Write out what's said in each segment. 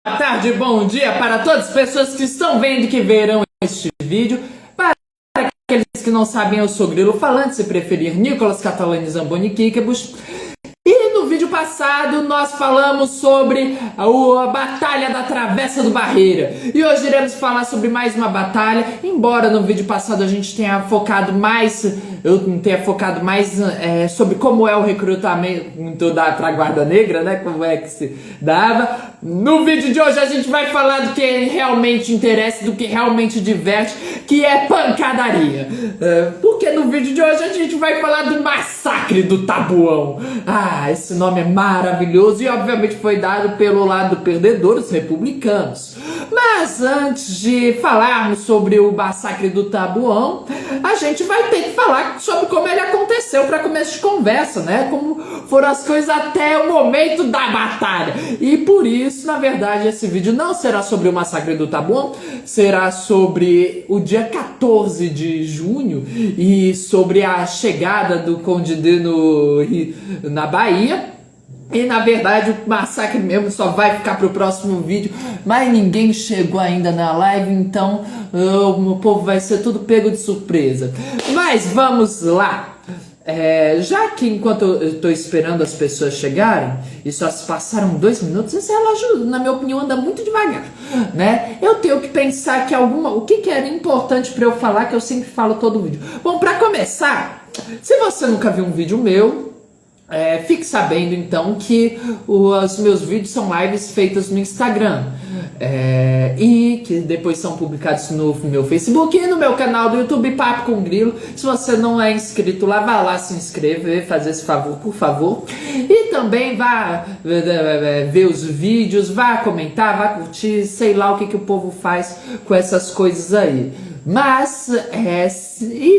Boa tarde, bom dia para todas as pessoas que estão vendo e que verão este vídeo. Para aqueles que não sabem, eu sou Grilo Falante, se preferir Nicolas Catalani Zamboni Kikebus. E no vídeo passado nós falamos sobre a Batalha da Travessa do Barreira. E hoje iremos falar sobre mais uma batalha, embora no vídeo passado a gente tenha focado mais, sobre como é o recrutamento pra Guarda Negra, né? Como é que se dava. No vídeo de hoje a gente vai falar do que realmente interessa, do que realmente diverte, que é pancadaria. Porque no vídeo de hoje a gente vai falar do massacre do Tabuão. Esse nome é maravilhoso e obviamente foi dado pelo lado perdedor, os republicanos. Mas antes de falarmos sobre o massacre do Tabuão, a gente vai ter que falar sobre como ele aconteceu para começo de conversa, né? Como foram as coisas até o momento da batalha. E por isso, na verdade, esse vídeo não será sobre o massacre do Tabuão, será sobre o dia 14 de junho e sobre a chegada do Conde na Bahia. E na verdade o massacre mesmo só vai ficar pro próximo vídeo, mas ninguém chegou ainda na live, então o povo vai ser tudo pego de surpresa. Mas vamos lá. Já que enquanto eu estou esperando as pessoas chegarem, e só se passaram 2 minutos, esse relógio, na minha opinião, anda muito devagar, né? Eu tenho que pensar que o que era importante para eu falar, que eu sempre falo todo vídeo. Bom, para começar, se você nunca viu um vídeo meu, fique sabendo então que os meus vídeos são lives feitas no Instagram e que depois são publicados no meu Facebook e no meu canal do YouTube Papo com Grilo. Se você não é inscrito lá, vá lá se inscrever, fazer esse favor, por favor. E também vá ver os vídeos, vá comentar, vá curtir, sei lá o que o povo faz com essas coisas aí. Mas,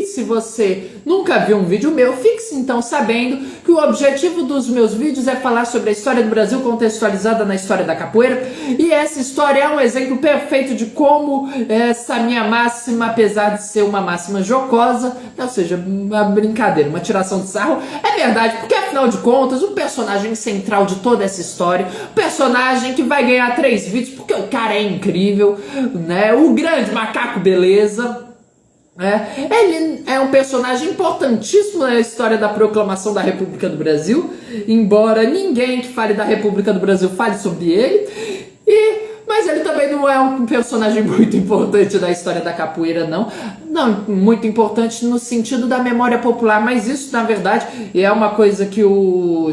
se você nunca viu um vídeo meu, fique então sabendo que o objetivo dos meus vídeos é falar sobre a história do Brasil contextualizada na história da capoeira. E essa história é um exemplo perfeito de como essa minha máxima, apesar de ser uma máxima jocosa, ou seja, uma brincadeira, uma tiração de sarro, é verdade, porque afinal de contas, o personagem central de toda essa história, o personagem que vai ganhar 3 vídeos, porque o cara é incrível, né? O grande macaco beleza. Ele é um personagem importantíssimo na história da proclamação da República do Brasil, embora ninguém que fale da República do Brasil fale sobre ele, mas ele também não é um personagem muito importante da história da capoeira, não muito importante no sentido da memória popular, mas isso na verdade é uma coisa que o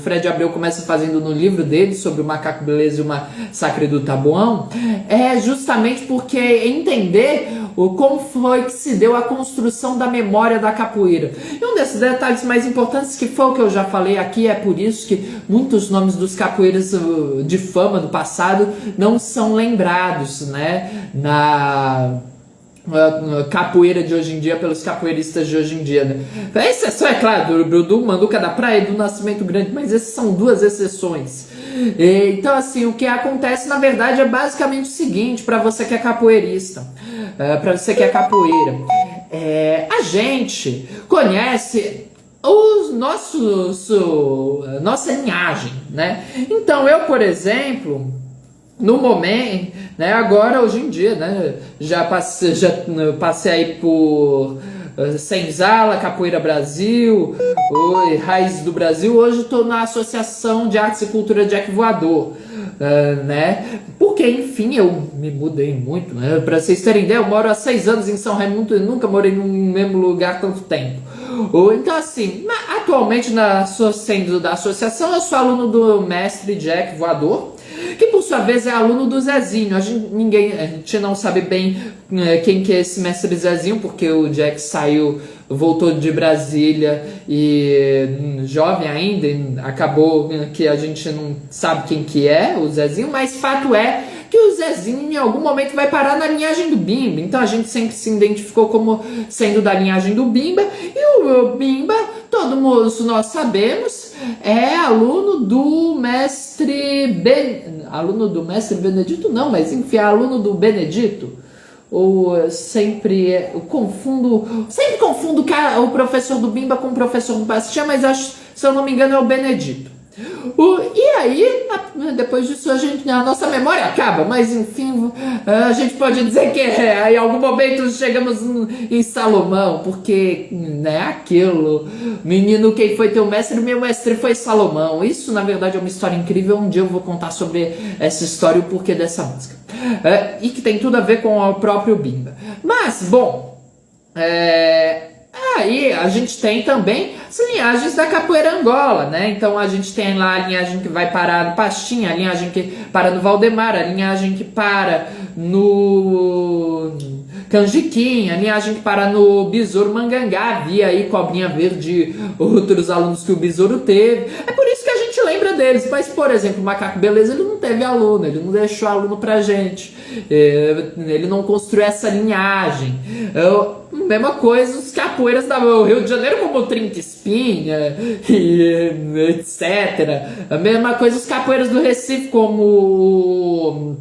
Fred Abreu começa fazendo no livro dele sobre o Macaco Beleza e o Massacre do Tabuão, é justamente porque entender como foi que se deu a construção da memória da capoeira. E um desses detalhes mais importantes, que foi o que eu já falei aqui, é por isso que muitos nomes dos capoeiras de fama do passado não são lembrados, né, na capoeira de hoje em dia, pelos capoeiristas de hoje em dia, né? A exceção, é claro, do Manduca da Praia e do Nascimento Grande, mas essas são 2 exceções. Então, assim, o que acontece, na verdade, é basicamente o seguinte, para você que é capoeirista, para você que é capoeira, a gente conhece nossa linhagem, né? Então, eu, por exemplo, no momento, né, agora, hoje em dia, né, já passei aí por Senzala, Capoeira Brasil, Raiz do Brasil. Hoje estou na Associação de Artes e Cultura Jack Voador, né, porque enfim eu me mudei muito, né, para vocês terem ideia, eu moro há 6 anos em São Raimundo e nunca morei no mesmo lugar tanto tempo. Então assim, atualmente sendo da associação, eu sou aluno do mestre Jack Voador, que por sua vez é aluno do Zezinho. A gente não sabe bem quem que é esse mestre Zezinho, porque o Jack voltou de Brasília e jovem ainda, e acabou que a gente não sabe quem que é o Zezinho, mas fato é que o Zezinho em algum momento vai parar na linhagem do Bimba, então a gente sempre se identificou como sendo da linhagem do Bimba, e o Bimba, nós sabemos, é aluno do mestre Benedito não, mas enfim, é aluno do Benedito, ou sempre confundo o professor do Bimba com o professor do Bastião, mas acho, se eu não me engano, é o Benedito. E aí, depois disso, a nossa memória acaba, mas enfim, a gente pode dizer que em algum momento chegamos em Salomão, porque, né, aquilo, menino, quem foi teu mestre? Meu mestre foi Salomão. Isso, na verdade, é uma história incrível. Um dia eu vou contar sobre essa história e o porquê dessa música. E que tem tudo a ver com o próprio Bimba. Mas, bom, aí a gente tem também as linhagens da capoeira Angola, né? Então a gente tem lá a linhagem que vai parar no Pastinha, a linhagem que para no Valdemar, a linhagem que para no Canjiquinha, a linhagem que para no Besouro Mangangá. Havia aí Cobrinha Verde, outros alunos que o Besouro teve. É por isso que a gente lembra deles. Mas, por exemplo, o Macaco Beleza, ele não teve aluno, ele não deixou aluno pra gente. Ele não construiu essa linhagem. Mesma coisa os capoeiras do Rio de Janeiro, como o Trinca Espinha e etc. A mesma coisa os capoeiras do Recife, como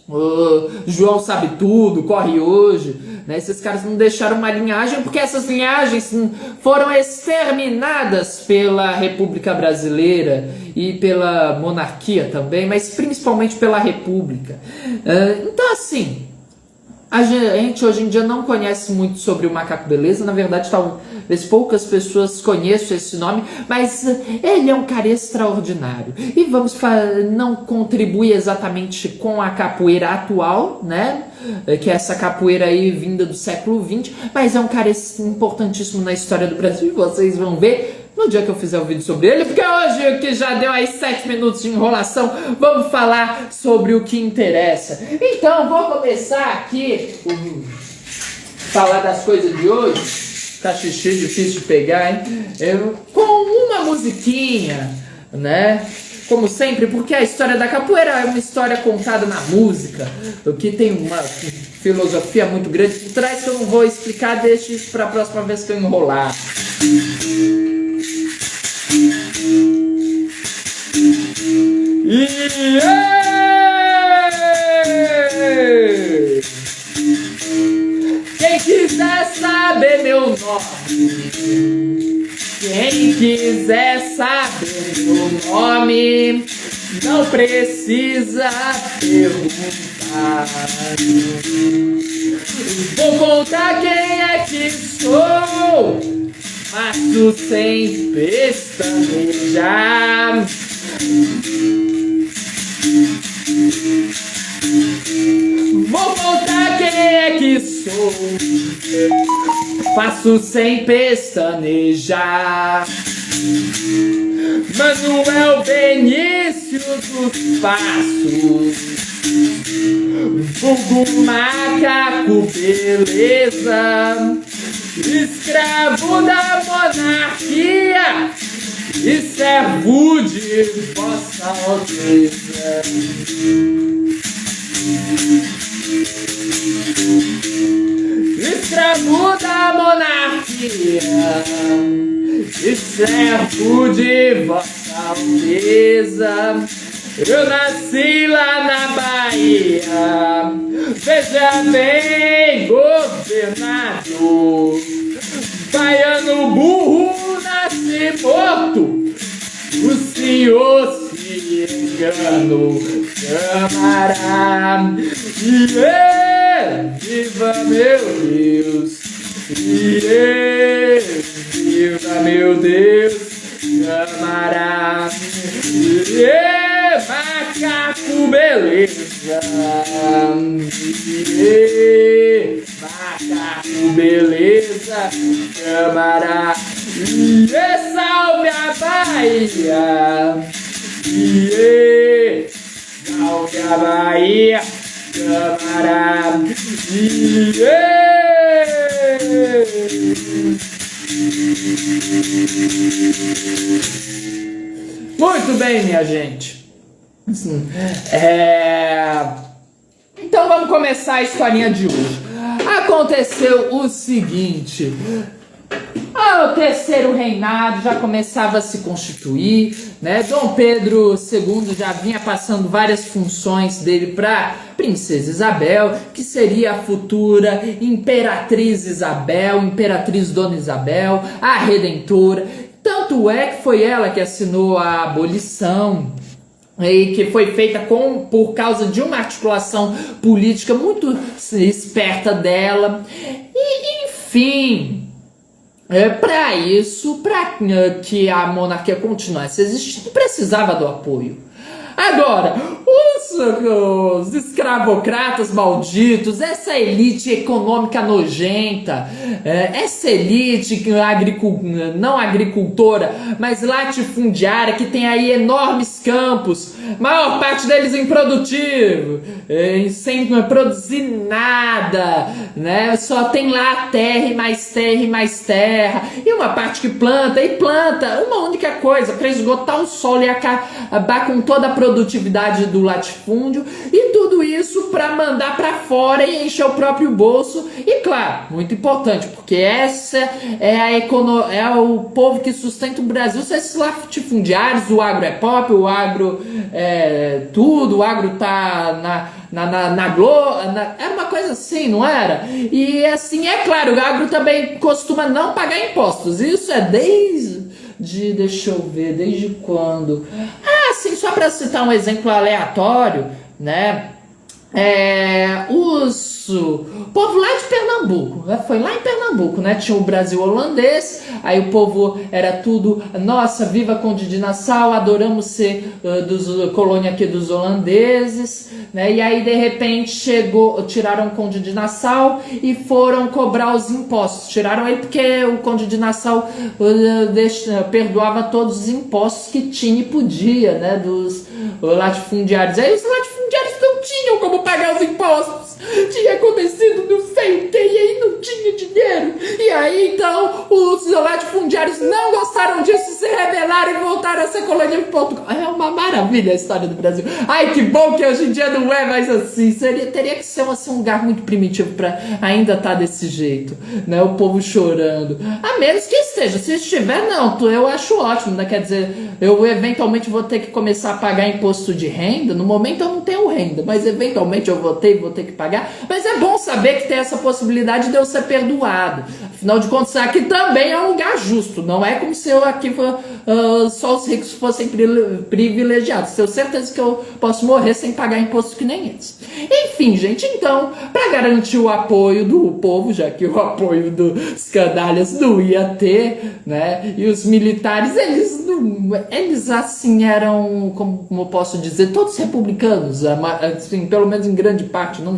o João Sabe Tudo, Corre Hoje, né? Esses caras não deixaram uma linhagem porque essas linhagens foram exterminadas pela República Brasileira e pela monarquia também, mas principalmente pela República. Então, assim, a gente hoje em dia não conhece muito sobre o Macaco Beleza. Na verdade, talvez poucas pessoas conheçam esse nome, mas ele é um cara extraordinário. E não contribui exatamente com a capoeira atual, né? Que é essa capoeira aí vinda do século XX, mas é um cara importantíssimo na história do Brasil. E vocês vão ver no dia que eu fizer o vídeo sobre ele, porque hoje, que já deu aí 7 minutos de enrolação, vamos falar sobre o que interessa. Então, vou começar aqui falar das coisas de hoje. Tá xixi, difícil de pegar, hein? Com uma musiquinha, né? Como sempre, porque a história da capoeira é uma história contada na música, o que tem uma filosofia muito grande por trás que eu não vou explicar, deixa isso para a próxima vez que eu enrolar. Quem quiser saber meu nome, quem quiser saber meu nome, não precisa perguntar. Vou contar quem é que sou, faço sem pestanejar. Vou contar quem é que sou, faço sem pestanejar. Manuel Benício dos Passos, vulgo Macaco Beleza, escravo da monarquia e servo de Vossa Alteza. Escravo da monarquia e servo de Vossa Alteza. Eu nasci lá na Bahia, veja bem, governador. Baiano burro nasce morto, o senhor se enganou, camarada. Viva meu Deus, viva meu Deus, camarada. Macaco Beleza, Macaco Beleza, camarada. Salve a Bahia, salve a Bahia, camarada. Muito bem, minha gente. Então vamos começar a historinha de hoje. Aconteceu o seguinte: o terceiro reinado já começava a se constituir, né? Dom Pedro II já vinha passando várias funções dele para Princesa Isabel, que seria a futura Imperatriz Isabel, Imperatriz Dona Isabel, a Redentora, Tanto é que foi ela que assinou a abolição, e que foi feita por causa de uma articulação política muito esperta dela. E, enfim, para isso, para que a monarquia continuasse existindo, precisava do apoio. Agora, os escravocratas malditos, essa elite econômica nojenta, essa elite não agricultora, mas latifundiária, que tem aí enormes campos, maior parte deles improdutivo, sem produzir nada, né? Só tem lá terra e mais terra e mais terra, e uma parte que planta uma única coisa, para esgotar o solo e acabar com toda a produtividade do latifúndio, e tudo isso para mandar para fora e encher o próprio bolso. E claro, muito importante, porque essa é o povo que sustenta o Brasil, são esses latifundiários. O agro é pop, o agro é tudo, o agro tá na Globo, era uma coisa assim, não era? E assim, é claro, o agro também costuma não pagar impostos. Isso é deixa eu ver, desde quando? Assim, só para citar um exemplo aleatório, né? O povo lá de Pernambuco, né? Foi lá em Pernambuco, né? Tinha o Brasil holandês, aí o povo era tudo, nossa, viva Conde de Nassau, adoramos ser colônia aqui dos holandeses, né? E aí de repente tiraram o Conde de Nassau e foram cobrar os impostos. Tiraram ele porque o Conde de Nassau perdoava todos os impostos que tinha e podia, né? Dos latifundiários. Aí os latifundiários não tinham como pagar os impostos. Tinha acontecido não sei o que, e aí não tinha dinheiro. E aí então os latifundiários não gostaram disso, se rebelaram e voltaram a ser colônia de Portugal. É uma maravilha a história do Brasil. Ai, que bom que hoje em dia não é mais assim. Teria que ser um lugar muito primitivo para ainda estar desse jeito, né? O povo chorando. A menos que esteja. Se estiver, não, eu acho ótimo, né? Quer dizer, eu eventualmente vou ter que começar a pagar imposto de renda. No momento eu não tenho renda, mas eventualmente eu vou ter que pagar. Mas é bom saber que tem essa possibilidade de eu ser perdoado. Afinal de contas, aqui também é um lugar justo. Não é como se aqui só os ricos fossem privilegiados. Tenho certeza que eu posso morrer sem pagar imposto que nem eles. Enfim, gente, então, para garantir o apoio do povo, já que o apoio dos canalhas não ia ter, né? E os militares, eles assim eram, como eu posso dizer, todos republicanos, assim, pelo menos em grande parte, não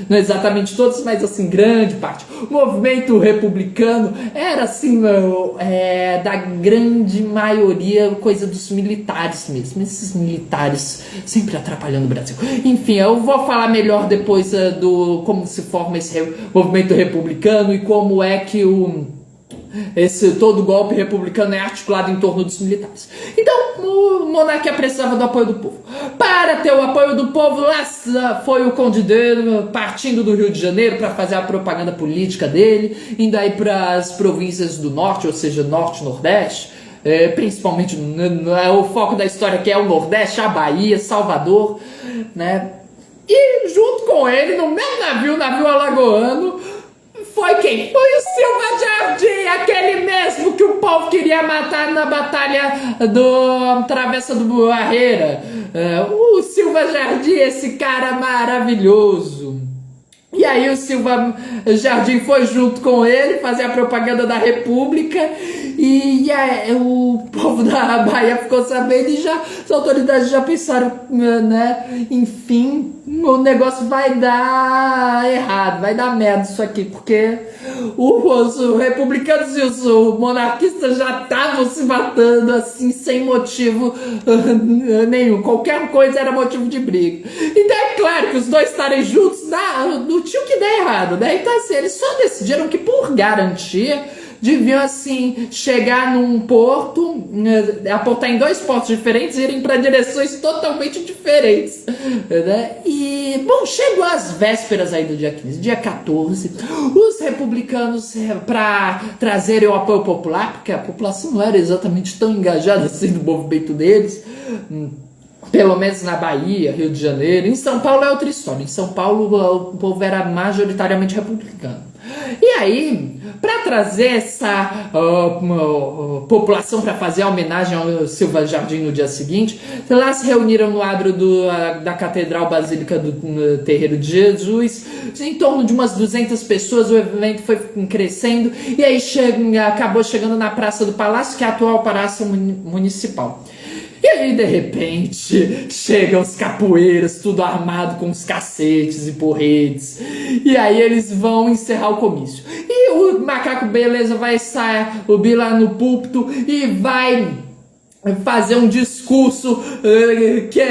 exatamente todos, mas assim, grande parte. O movimento republicano era assim, da grande maioria, coisa dos militares mesmo, esses militares sempre atrapalhando o Brasil. Enfim, eu vou falar melhor depois como se forma esse movimento republicano e como é que todo golpe republicano é articulado em torno dos militares. Então, o monarquia precisava do apoio do povo. Para ter o apoio do povo, lá foi o Conde dele, partindo do Rio de Janeiro para fazer a propaganda política dele, indo aí para as províncias do norte, ou seja, norte e nordeste, principalmente o foco da história que é o nordeste, a Bahia, Salvador, né? E junto com ele, no mesmo navio alagoano, foi quem? Foi o Silva Jardim, aquele mesmo que o povo queria matar na batalha do Travessa do Barreira. O Silva Jardim, esse cara maravilhoso. E aí o Silva Jardim foi junto com ele fazer a propaganda da República e o povo da Bahia ficou sabendo e as autoridades já pensaram, né? Enfim, o negócio vai dar errado, vai dar merda isso aqui, porque os republicanos e os monarquistas já estavam se matando assim, sem motivo nenhum. Qualquer coisa era motivo de briga. Então é claro que os dois estarem juntos não tinha que dar errado, né? Então assim, eles só decidiram que por garantia deviam assim chegar num porto, aportar em 2 portos diferentes e irem para direções totalmente diferentes, né? E bom, chegou às vésperas aí do dia 15, dia 14, os republicanos, para trazerem o apoio popular, porque a população não era exatamente tão engajada assim no movimento deles, pelo menos na Bahia, Rio de Janeiro. Em São Paulo é outra história. Em São Paulo o povo era majoritariamente republicano. E aí para trazer essa população para fazer a homenagem ao Silva Jardim no dia seguinte, lá se reuniram no adro da Catedral Basílica do Terreiro de Jesus, em torno de umas 200 pessoas. O evento foi crescendo e aí acabou chegando na Praça do Palácio, que é a atual Palácio Municipal. E aí, de repente, chegam os capoeiras, tudo armado com os cacetes e porretes. E aí eles vão encerrar o comício. E o Macaco Beleza vai subir lá no púlpito e vai fazer um discurso que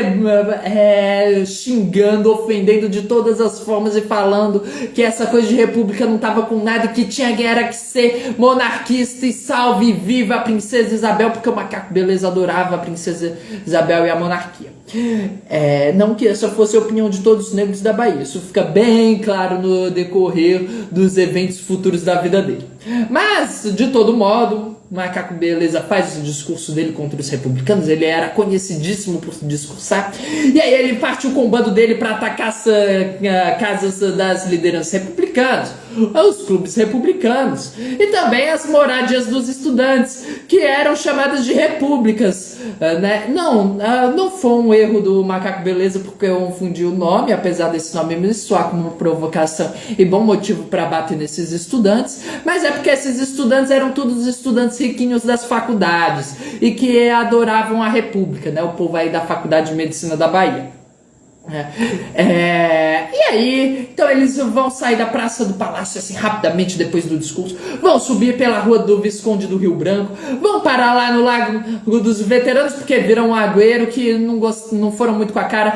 xingando, ofendendo de todas as formas e falando que essa coisa de república não tava com nada, que era que ser monarquista e salve viva a princesa Isabel, porque o Macaco Beleza adorava a princesa Isabel e a monarquia. Não que essa fosse a opinião de todos os negros da Bahia, isso fica bem claro no decorrer dos eventos futuros da vida dele. Mas, de todo modo, o Macaco Beleza faz o discurso dele contra os republicanos. Ele era conhecidíssimo por discursar. E aí ele partiu com o bando dele para atacar as casas das lideranças republicanas, os clubes republicanos e também as moradias dos estudantes, que eram chamadas de repúblicas, né? Não foi um erro do Macaco Beleza, porque eu confundi o nome, apesar desse nome me soar como uma provocação e bom motivo para bater nesses estudantes, mas é porque esses estudantes eram todos estudantes riquinhos das faculdades e que adoravam a república, né? O povo aí da Faculdade de Medicina da Bahia. E aí, então eles vão sair da Praça do Palácio assim rapidamente depois do discurso, vão subir pela Rua do Visconde do Rio Branco, vão parar lá no Lago dos Veteranos, porque viram um agüero que não foram muito com a cara,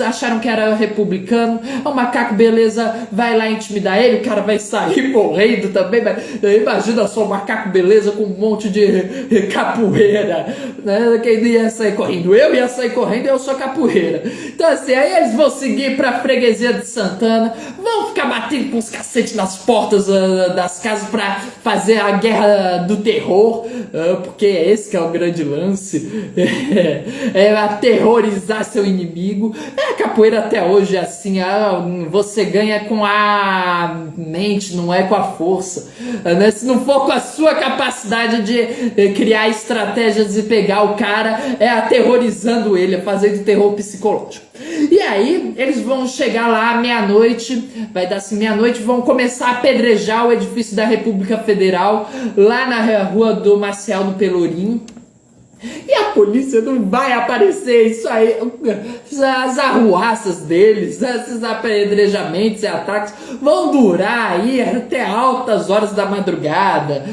acharam que era republicano. O Macaco Beleza vai lá intimidar ele, o cara vai sair morrendo também, mas imagina só o Macaco Beleza com um monte de capoeira, né? Quem ia sair correndo? Eu ia sair correndo, eu sou capoeira. Então assim, aí eles vão seguir pra freguesia de Santana, vão ficar batendo com os cacetes nas portas das casas pra fazer a guerra do terror, porque esse que é o grande lance, aterrorizar seu inimigo. A capoeira até hoje é assim, você ganha com a mente, não é com a força, né? Se não for com a sua capacidade de criar estratégias e pegar o cara, é aterrorizando ele, fazendo terror psicológico. E aí eles vão chegar lá meia-noite, vai dar assim meia-noite, vão começar a apedrejar o edifício da República Federal lá na Rua do Marcial do Pelourinho. E a polícia não vai aparecer, isso aí, as arruaças deles, esses apedrejamentos e ataques vão durar aí até altas horas da madrugada,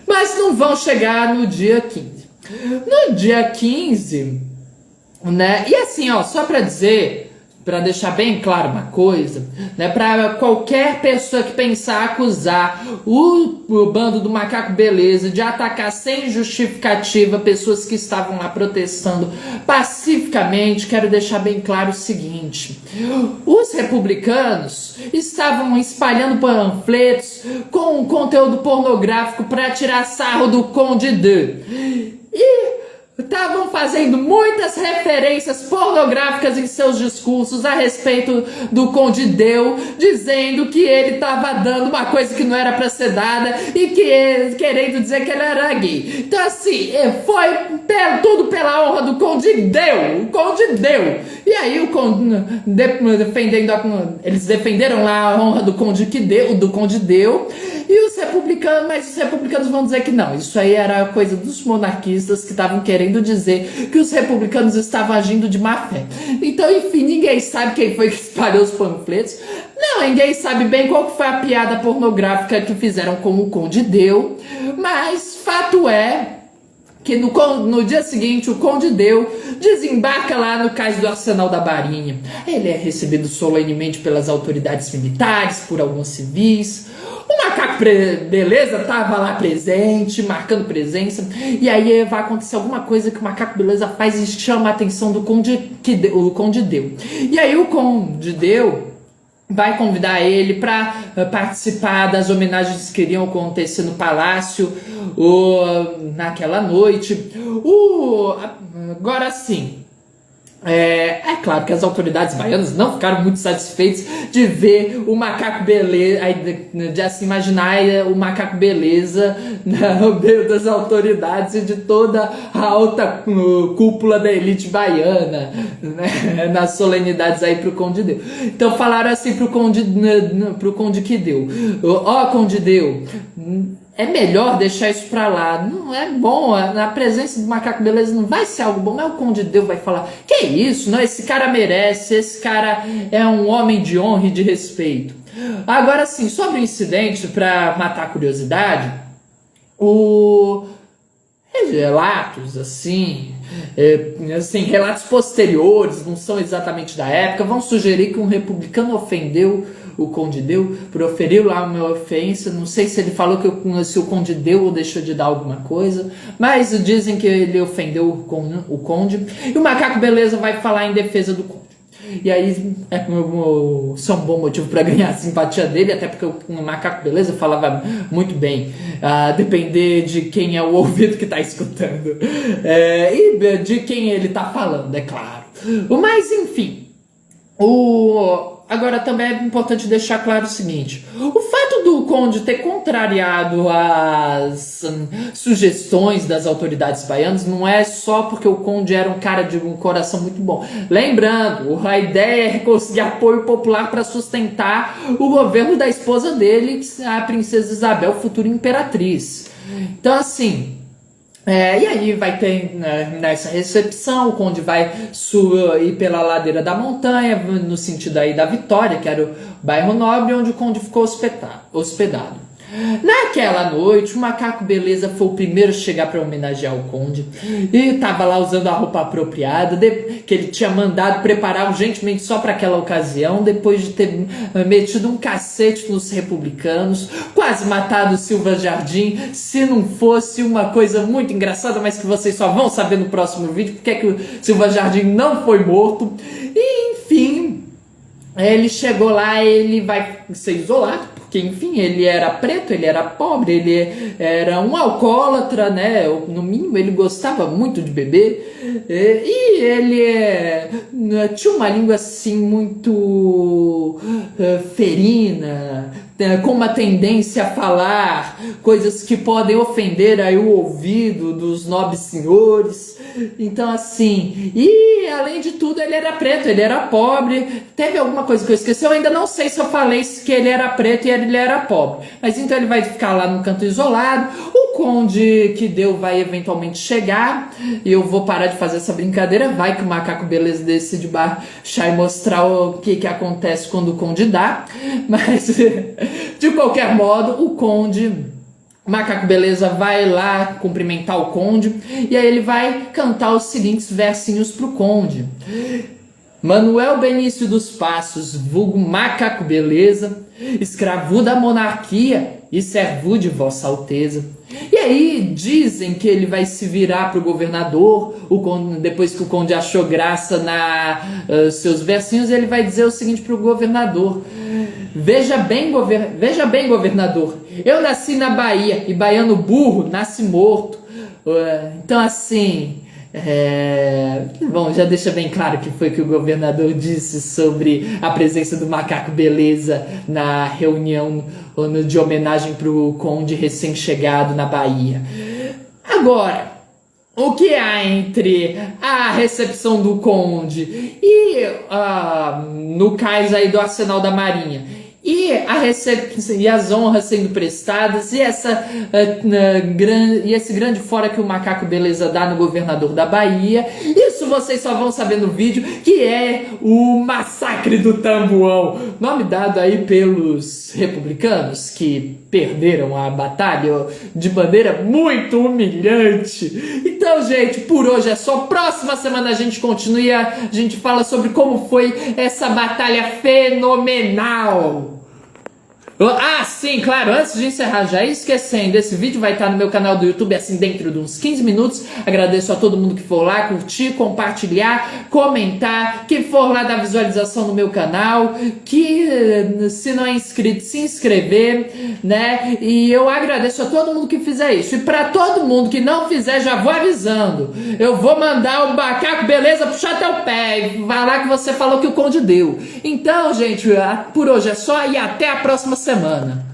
mas não vão chegar no dia 15. No dia 15, né, e assim, só pra dizer, para deixar bem claro uma coisa, né, para qualquer pessoa que pensar acusar o bando do Macaco Beleza de atacar sem justificativa pessoas que estavam lá protestando pacificamente, quero deixar bem claro o seguinte: os republicanos estavam espalhando panfletos com conteúdo pornográfico para tirar sarro do Conde D. E estavam fazendo muitas referências pornográficas em seus discursos a respeito do Conde Deu, dizendo que ele estava dando uma coisa que não era para ser dada e querendo dizer que ele era gay. Então assim, foi tudo pela honra do Conde Deu. O Conde Deu. E aí o Conde eles defenderam lá a honra do Conde Deu. E os republicanos vão dizer que não, isso aí era coisa dos monarquistas que estavam querendo dizer que os republicanos estavam agindo de má fé. Então, enfim, ninguém sabe quem foi que espalhou os panfletos. Não, ninguém sabe bem qual que foi a piada pornográfica que fizeram com o Conde Deu, mas fato é que no dia seguinte o Conde Deu desembarca lá no cais do Arsenal da Marinha. Ele é recebido solenemente pelas autoridades militares, por alguns civis. O Macaco Beleza estava lá presente, marcando presença, e aí vai acontecer alguma coisa que o Macaco Beleza faz e chama a atenção do Conde Deu. E aí o Conde Deu vai convidar ele para participar das homenagens que iriam acontecer no palácio naquela noite. Agora sim, É claro que as autoridades baianas não ficaram muito satisfeitas de ver o macaco beleza, de assim imaginar o macaco beleza no meio das autoridades e de toda a alta cúpula da elite baiana, né, nas solenidades aí pro Conde Deu. Então falaram assim pro Conde que deu: ó, Conde Deu, é melhor deixar isso pra lá. Não é bom, na presença do macaco beleza não vai ser algo bom. Mas o Conde Deu vai falar: que isso? Não, esse cara merece, esse cara é um homem de honra e de respeito. Agora sim, sobre o incidente, pra matar a curiosidade, relatos relatos posteriores, não são exatamente da época, vão sugerir que um republicano ofendeu o Conde Deu, proferiu lá uma ofensa. Não sei se ele falou se o Conde deu ou deixou de dar alguma coisa, mas dizem que ele ofendeu o Conde, e o macaco beleza vai falar em defesa do Conde. E aí isso é um bom motivo para ganhar a simpatia dele, até porque o macaco beleza falava muito bem, a depender de quem é o ouvido que está escutando, e de quem ele está falando, é claro. Mas enfim, agora também é importante deixar claro o seguinte: o fato do Conde ter contrariado as sugestões das autoridades baianas não é só porque o Conde era um cara de um coração muito bom. Lembrando, a ideia é conseguir apoio popular para sustentar o governo da esposa dele, a princesa Isabel, futura imperatriz. Então assim, e aí vai ter, nessa recepção, o Conde vai ir pela ladeira da montanha, no sentido aí da Vitória, que era o bairro nobre, onde o Conde ficou hospedado. Naquela noite, o macaco beleza foi o primeiro a chegar para homenagear o Conde, e estava lá usando a roupa apropriada, que ele tinha mandado preparar urgentemente só para aquela ocasião, depois de ter metido um cacete nos republicanos, quase matado o Silva Jardim, se não fosse uma coisa muito engraçada, mas que vocês só vão saber no próximo vídeo, porque é que o Silva Jardim não foi morto. E enfim, ele chegou lá, ele vai ser isolado, porque enfim, ele era preto, ele era pobre, ele era um alcoólatra, né? No mínimo, ele gostava muito de beber, e ele tinha uma língua assim muito ferina, com uma tendência a falar coisas que podem ofender aí o ouvido dos nobres senhores. Então assim, e além de tudo ele era preto, ele era pobre. Teve alguma coisa que eu esqueci, eu ainda não sei se eu falei que ele era preto e ele era pobre, mas então ele vai ficar lá num canto isolado. O Conde que deu vai eventualmente chegar, e eu vou parar de fazer essa brincadeira, vai que o macaco beleza decide baixar e mostrar o que acontece quando o Conde dá. Mas de qualquer modo, o macaco beleza vai lá cumprimentar o Conde, e aí ele vai cantar os seguintes versinhos pro Conde: Manuel Benício dos Passos, vulgo macaco beleza, escravo da monarquia e servo de Vossa Alteza. E aí dizem que ele vai se virar pro governador, depois que o Conde achou graça seus versinhos, ele vai dizer o seguinte pro governador: Veja bem, governador, eu nasci na Bahia, e baiano burro nasce morto. Então assim, bom, já deixa bem claro que foi que o governador disse sobre a presença do macaco beleza na reunião de homenagem para o Conde recém-chegado na Bahia. Agora, o que há entre a recepção do Conde e no cais aí do Arsenal da Marinha e as honras sendo prestadas, e esse grande fora que o macaco beleza dá no governador da Bahia? Isso vocês só vão saber no vídeo, que é o Massacre do Tamboão, nome dado aí pelos republicanos que perderam a batalha de maneira muito humilhante. Então, gente, por hoje é só. Próxima semana a gente continua e a gente fala sobre como foi essa batalha fenomenal. Ah, sim, claro, antes de encerrar, já esquecendo, esse vídeo vai estar no meu canal do YouTube, assim, dentro de uns 15 minutos. Agradeço a todo mundo que for lá, curtir, compartilhar, comentar, que for lá dar visualização no meu canal, que se não é inscrito, se inscrever, né? E eu agradeço a todo mundo que fizer isso. E pra todo mundo que não fizer, já vou avisando. Eu vou mandar o macaco, beleza, puxar teu pé. E vai lá que você falou que o Conde deu. Então, gente, por hoje é só e até a próxima semana.